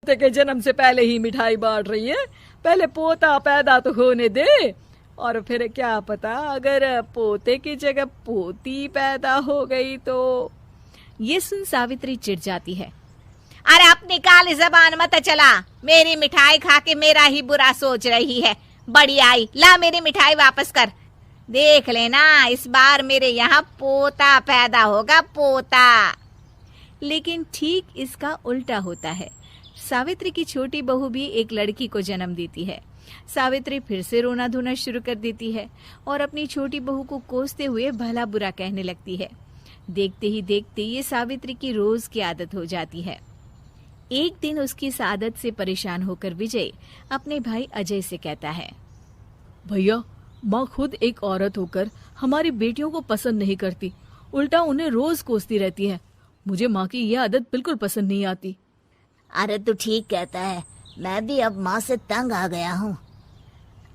पोते के जन्म से पहले ही मिठाई बांट रही है। पहले पोता पैदा तो होने दे, और फिर क्या पता अगर पोते की जगह पोती पैदा हो गई तो। ये सुन सावित्री चिढ़ जाती है। अरे अपनी काली जबान मत चला, मेरी मिठाई खा के मेरा ही बुरा सोच रही है। बड़ी आई, ला मेरी मिठाई वापस कर। देख लेना इस बार मेरे यहाँ पोता पैदा होगा, पोता। लेकिन ठीक इसका उल्टा होता है। सावित्री की छोटी बहू भी एक लड़की को जन्म देती है। सावित्री फिर से रोना धोना शुरू कर देती है और अपनी छोटी बहू को कोसते हुए भला बुरा कहने लगती है। देखते ही देखते ये सावित्री की रोज की आदत हो जाती है। एक दिन उसकी इस आदत से परेशान होकर विजय अपने भाई अजय से कहता है, भैया, माँ खुद एक औरत होकर हमारी बेटियों को पसंद नहीं करती, उल्टा उन्हें रोज कोसती रहती है। मुझे माँ की यह आदत बिल्कुल पसंद नहीं आती। अरे तू ठीक कहता है, मैं भी अब माँ से तंग आ गया हूँ।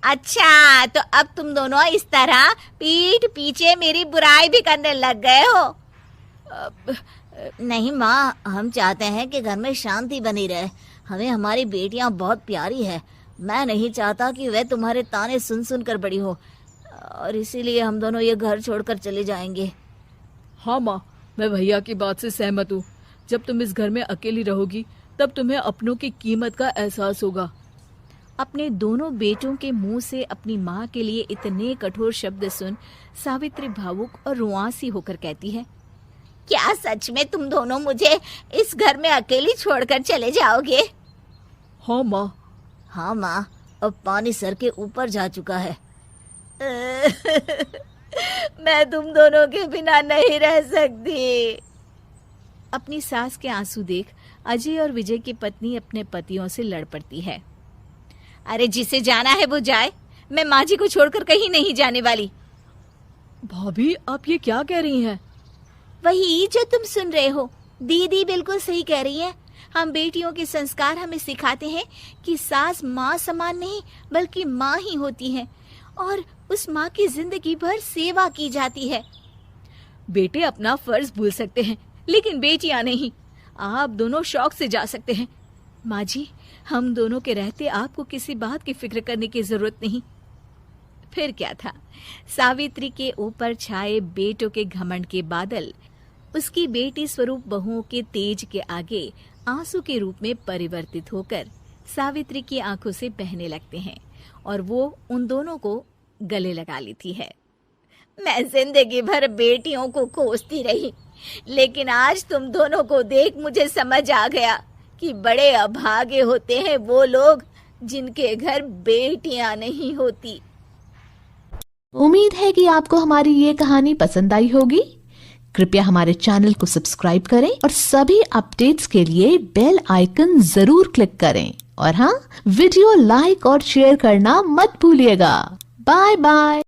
अच्छा, तो अब तुम दोनों इस तरह पीठ पीछे मेरी बुराई भी करने लग गए हो? नहीं माँ, हम चाहते हैं कि घर में शांति बनी रहे। हमें हमारी बेटियाँ बहुत प्यारी है। मैं नहीं चाहता कि वह तुम्हारे ताने सुन सुन कर बड़ी हो, और इसीलिए हम दोनों ये घर छोड़कर चले जाएंगे। हाँ माँ, मैं भैया की बात से सहमत हूँ। जब तुम इस घर में अकेली रहोगी तब तुम्हें अपनों की कीमत का एहसास होगा। अपने दोनों बेटों के मुंह से अपनी माँ के लिए इतने कठोर शब्द सुन सावित्री भावुक और रुआंसी होकर कहती है, क्या सच में तुम दोनों मुझे इस घर में अकेली छोड़कर चले जाओगे? हाँ माँ। हाँ माँ, अब पानी सर के ऊपर जा चुका है। मैं तुम दोनों के बिना नहीं रह सकती। अपनी सास के आंसू देख अजय और विजय की पत्नी अपने पतियों से लड़ पड़ती है। अरे जिसे जाना है वो जाए, मैं माँ जी को छोड़कर कहीं नहीं जाने वाली। भाभी, आप ये क्या कह रही हैं? वही जो तुम सुन रहे हो, दीदी बिल्कुल सही कह रही है। हम बेटियों के संस्कार हमें सिखाते हैं कि सास माँ समान नहीं बल्कि माँ ही होती है, और उस माँ की जिंदगी भर सेवा की जाती है। बेटे अपना फर्ज भूल सकते हैं, लेकिन बेटियां नहीं। आप दोनों शौक से जा सकते हैं। माँ जी, हम दोनों के रहते आपको किसी बात की फिक्र करने की जरूरत नहीं। फिर क्या था, सावित्री के ऊपर छाए बेटों के घमंड के बादल उसकी बेटी स्वरूप बहुओं के तेज के आगे आंसू के रूप में परिवर्तित होकर सावित्री की आंखों से बहने लगते हैं, और वो उन दोनों को गले लगा लेती है। मैं जिंदगी भर बेटियों को कोसती रही, लेकिन आज तुम दोनों को देख मुझे समझ आ गया कि बड़े अभागे होते हैं वो लोग जिनके घर बेटियां नहीं होती। उम्मीद है कि आपको हमारी ये कहानी पसंद आई होगी। कृपया हमारे चैनल को सब्सक्राइब करें और सभी अपडेट्स के लिए बेल आइकन जरूर क्लिक करें। और हाँ, वीडियो लाइक और शेयर करना मत भूलिएगा। Bye bye.